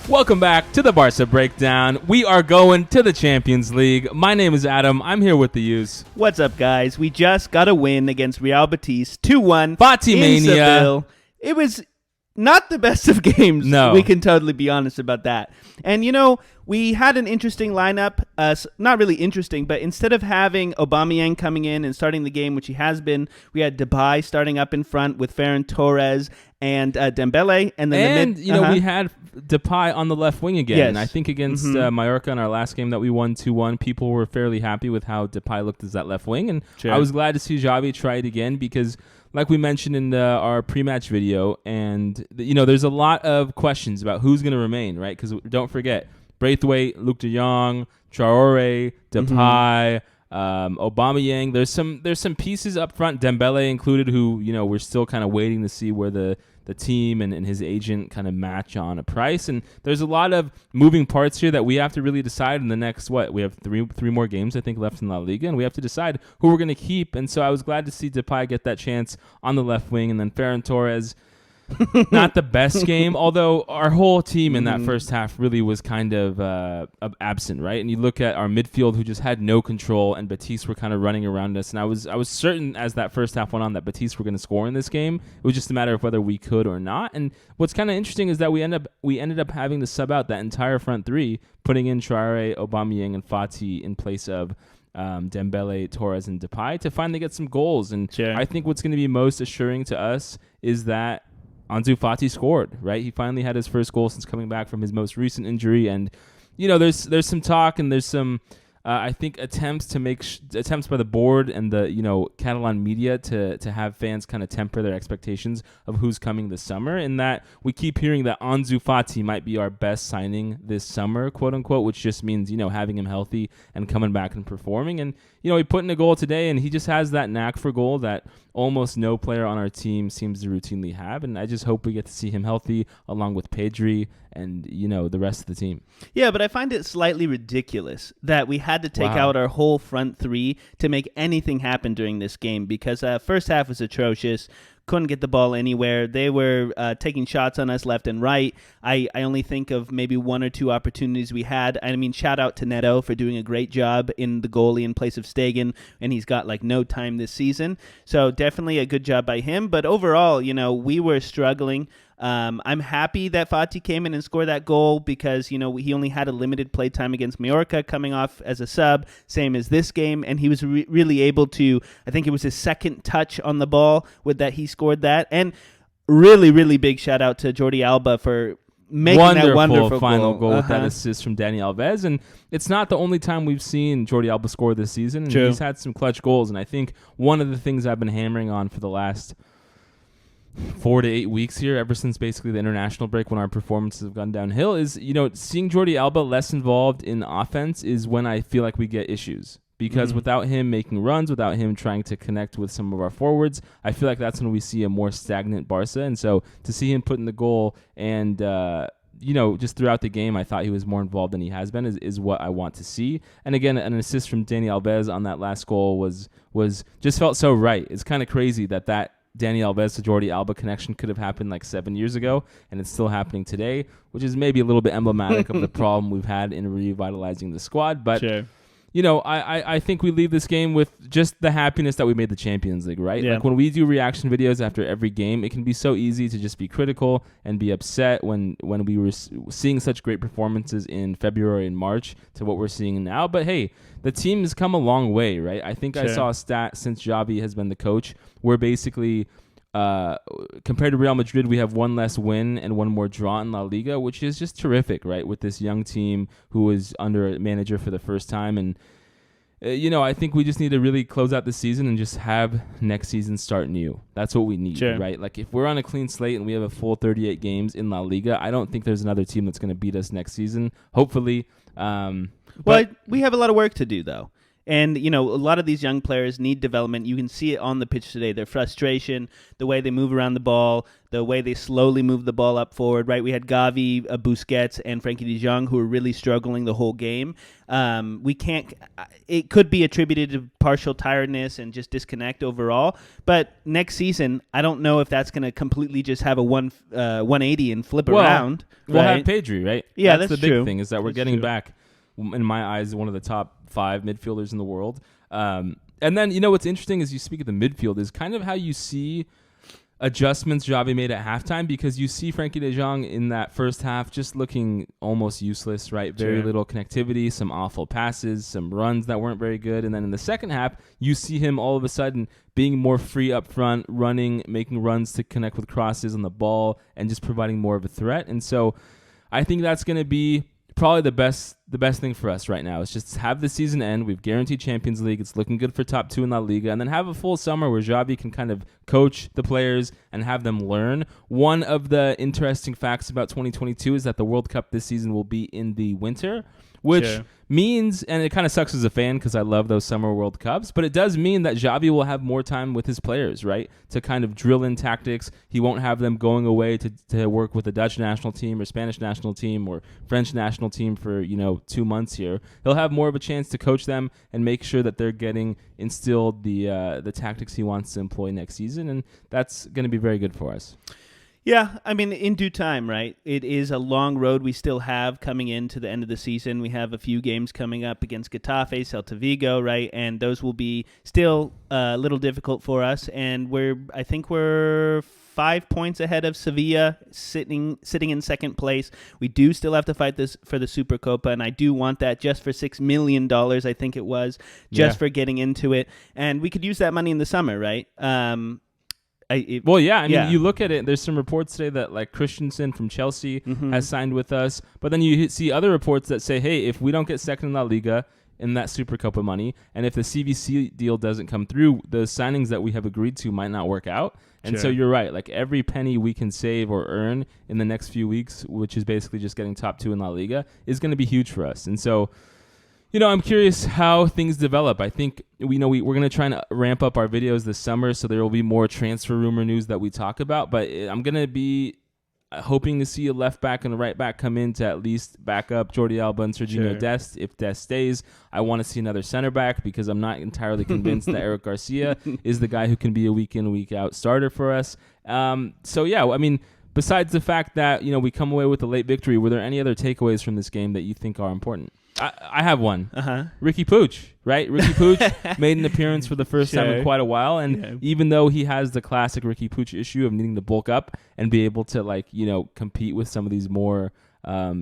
Welcome back to the Barca Breakdown. We are going to the Champions League. My name is Adam. I'm here with the U's. What's up, guys? We just got a win against Real Betis, 2-1 FATIMANIA. in Seville. It was not the best of games. No. We can totally be honest about that. And, we had an interesting lineup. Not really interesting, but instead of having Aubameyang coming in and starting the game, which he has been, we had Depay starting up in front with Ferran Torres and Dembele. And then we had Depay on the left wing again. Yes. And I think against Mallorca in our last game that we won 2-1, people were fairly happy with how Depay looked as that left wing. And Sure. I was glad to see Xavi try it again because, like we mentioned in our pre-match video, and there's a lot of questions about who's going to remain, right? Because don't forget, Braithwaite, Luke de Jong, Traore, Depay, Aubameyang. There's some pieces up front, Dembele included, who we're still kind of waiting to see where the team and his agent kind of match on a price. And there's a lot of moving parts here that we have to really decide in the next, we have three more games, I think, left in La Liga, and we have to decide who we're going to keep. And so I was glad to see Depay get that chance on the left wing, and then Ferran Torres, not the best game, although our whole team in that first half really was kind of absent, right? And you look at our midfield, who just had no control, and Betis were kind of running around us. And I was certain as that first half went on that Betis were going to score in this game. It was just a matter of whether we could or not. And what's kind of interesting is that we ended up having to sub out that entire front three, putting in Traore, Aubameyang, and Fati in place of Dembele, Torres, and Depay to finally get some goals. And Sure. I think what's going to be most assuring to us is that Ansu Fati scored, right? He finally had his first goal since coming back from his most recent injury. And, there's some talk and there's some, I think, attempts by the board and the, Catalan media to have fans kind of temper their expectations of who's coming this summer. In that we keep hearing that Ansu Fati might be our best signing this summer, quote unquote, which just means, having him healthy and coming back and performing. And, he put in a goal today, and he just has that knack for goal that almost no player on our team seems to routinely have. And I just hope we get to see him healthy along with Pedri and, the rest of the team. Yeah, but I find it slightly ridiculous that we had to take out our whole front three to make anything happen during this game, because first half was atrocious. Couldn't get the ball anywhere. They were taking shots on us left and right. I only think of maybe one or two opportunities we had. I mean, shout out to Neto for doing a great job in the goalie in place of Stegen, and he's got no time this season. So definitely a good job by him. But overall, we were struggling. I'm happy that Fati came in and scored that goal because, he only had a limited play time against Mallorca coming off as a sub, same as this game. And he was really able to, I think it was his second touch on the ball with that he scored that. And really, really big shout out to Jordi Alba for making that wonderful final goal with that assist from Dani Alves. And it's not the only time we've seen Jordi Alba score this season. And he's had some clutch goals. And I think one of the things I've been hammering on for the last 4 to 8 weeks here, ever since basically the international break when our performances have gone downhill, is seeing Jordi Alba less involved in offense is when I feel like we get issues, because without him making runs, without him trying to connect with some of our forwards, I feel like that's when we see a more stagnant Barca. And so to see him put in the goal and just throughout the game, I thought he was more involved than he has been is what I want to see. And again, an assist from Dani Alves on that last goal was just felt so right. It's kind of crazy that Dani Alves to Jordi Alba connection could have happened 7 years ago, and it's still happening today, which is maybe a little bit emblematic of the problem we've had in revitalizing the squad. But Sure. I think we leave this game with just the happiness that we made the Champions League, right? Yeah. When we do reaction videos after every game, it can be so easy to just be critical and be upset when we were seeing such great performances in February and March to what we're seeing now. But hey, the team has come a long way, right? I think I saw a stat since Xavi has been the coach where basically compared to Real Madrid, we have one less win and one more draw in La Liga, which is just terrific, right? With this young team who is under a manager for the first time. And, I think we just need to really close out the season and just have next season start new. That's what we need, right? If we're on a clean slate and we have a full 38 games in La Liga, I don't think there's another team that's going to beat us next season, hopefully. But we have a lot of work to do, though. And, a lot of these young players need development. You can see it on the pitch today. Their frustration, the way they move around the ball, the way they slowly move the ball up forward, right? We had Xavi, Busquets, and Frankie de Jong who were really struggling the whole game. It could be attributed to partial tiredness and just disconnect overall. But next season, I don't know if that's going to completely just have a 180 and flip around. We'll have Pedri, right? Yeah, that's the big true. thing is that we're getting back, in my eyes, one of the top 5 midfielders in the world. And then, what's interesting is you speak of the midfield is kind of how you see adjustments Xavi made at halftime, because you see Frankie de Jong in that first half just looking almost useless, right? Very little connectivity, some awful passes, some runs that weren't very good. And then in the second half, you see him all of a sudden being more free up front, running, making runs to connect with crosses on the ball, and just providing more of a threat. And so I think that's going to be probably the best thing for us right now is just have the season end. We've guaranteed Champions League. It's looking good for top 2 in La Liga. And then have a full summer where Xavi can kind of coach the players and have them learn. One of the interesting facts about 2022 is that the World Cup this season will be in the winter, which means, and it kind of sucks as a fan because I love those summer World Cups, but it does mean that Xavi will have more time with his players, right, to kind of drill in tactics. He won't have them going away to work with the Dutch national team or Spanish national team or French national team for, 2 months here. He'll have more of a chance to coach them and make sure that they're getting instilled the tactics he wants to employ next season, and that's going to be very good for us. Yeah, I mean, in due time, right? It is a long road we still have coming into the end of the season. We have a few games coming up against Getafe, Celta Vigo, right? And those will be still a little difficult for us. And I think we're 5 points ahead of Sevilla, sitting in second place. We do still have to fight this for the Supercopa, and I do want that just for $6 million, I think it was, just for getting into it. And we could use that money in the summer, right? You look at it, there's some reports today that like Christensen from Chelsea has signed with us, but then you see other reports that say, hey, if we don't get second in La Liga in that Supercopa money, and if the CVC deal doesn't come through, the signings that we have agreed to might not work out. And so you're right, like every penny we can save or earn in the next few weeks, which is basically just getting top 2 in La Liga, is going to be huge for us. And so I'm curious how things develop. I think we're going to try and ramp up our videos this summer, so there will be more transfer rumor news that we talk about. But I'm going to be hoping to see a left back and a right back come in to at least back up Jordi Alba and Serginho Dest. If Dest stays, I want to see another center back because I'm not entirely convinced that Eric Garcia is the guy who can be a week in, week out starter for us. Besides the fact that we come away with a late victory, were there any other takeaways from this game that you think are important? I have one. Ricky Puig, right? Ricky Puig made an appearance for the first time in quite a while, and even though he has the classic Ricky Puig issue of needing to bulk up and be able to compete with some of these more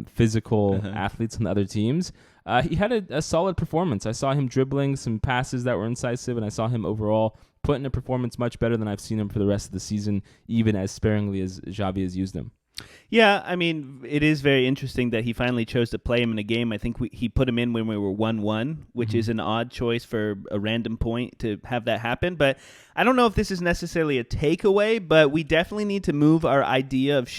physical athletes on the other teams, he had a solid performance. I saw him dribbling some passes that were incisive, and I saw him overall put in a performance much better than I've seen him for the rest of the season, even as sparingly as Xavi has used him. Yeah, I mean, it is very interesting that he finally chose to play him in a game. I think he put him in when we were 1-1, which is an odd choice for a random point to have that happen. But I don't know if this is necessarily a takeaway, but we definitely need to move our idea of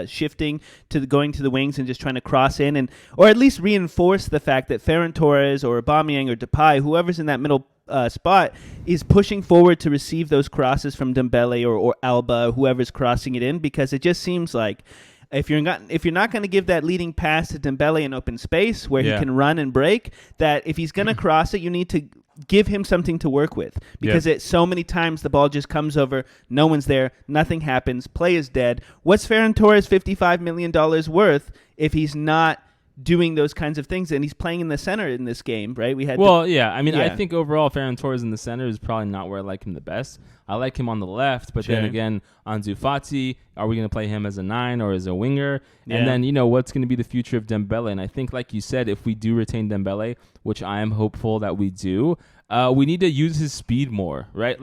shifting to going to the wings and just trying to cross in, or at least reinforce the fact that Ferran Torres or Aubameyang or Depay, whoever's in that middle spot, is pushing forward to receive those crosses from Dembele or Alba, whoever's crossing it in, because it just seems like if you're not going to give that leading pass to Dembele in open space where he can run and break, that if he's going to cross it, you need to give him something to work with, because so many times the ball just comes over, no one's there, nothing happens, play is dead. What's Ferran Torres $55 million worth if he's not doing those kinds of things, and he's playing in the center in this game, right? I think overall Ferran Torres in the center is probably not where I like him the best. I like him on the left, but then again, Ansu Fati, are we going to play him as a 9 or as a winger? And then, what's going to be the future of Dembele? And I think, like you said, if we do retain Dembele, which I am hopeful that we do, we need to use his speed more, right?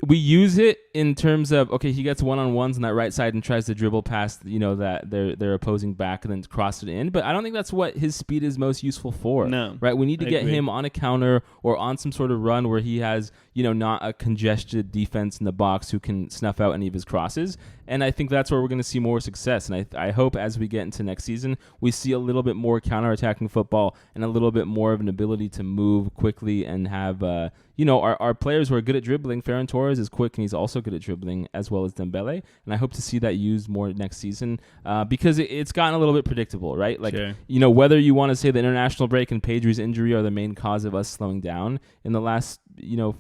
we use it in terms of, okay, he gets one-on-ones on that right side and tries to dribble past, that their opposing back and then cross it in. But I don't think that's what his speed is most useful for. No. Right? We need to get him on a counter or on some sort of run where he has, not a congested defense in the box who can snuff out any of his crosses. And I think that's where we're going to see more success. And I hope as we get into next season, we see a little bit more counterattacking football and a little bit more of an ability to move quickly and have, our players who are good at dribbling. Ferran Torres is quick and he's also good at dribbling as well as Dembele. And I hope to see that used more next season because it's gotten a little bit predictable, right? Like, sure. Whether you want to say the international break and Pedri's injury are the main cause of us slowing down in the last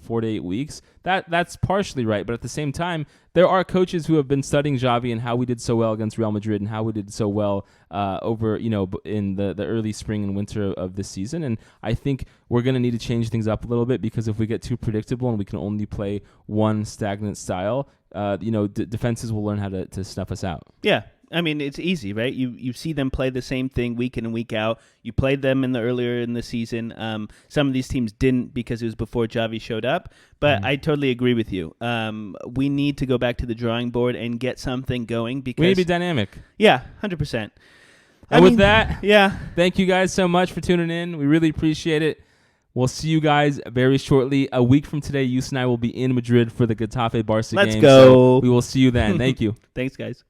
4 to 8 weeks, that's partially right. But at the same time, there are coaches who have been studying Xavi and how we did so well against Real Madrid and how we did so well over, in the early spring and winter of this season. And I think we're going to need to change things up a little bit because if we get too predictable and we can only play one stagnant style, defenses will learn how to snuff us out. Yeah. I mean, it's easy, right? You see them play the same thing week in and week out. You played them earlier in the season. Some of these teams didn't because it was before Xavi showed up. But I totally agree with you. We need to go back to the drawing board and get something going because we need to be dynamic. Yeah, 100%. And with that, yeah, thank you guys so much for tuning in. We really appreciate it. We'll see you guys very shortly. A week from today, Yus and I will be in Madrid for the Getafe Barca game. Let's go. So we will see you then. Thank you. Thanks, guys.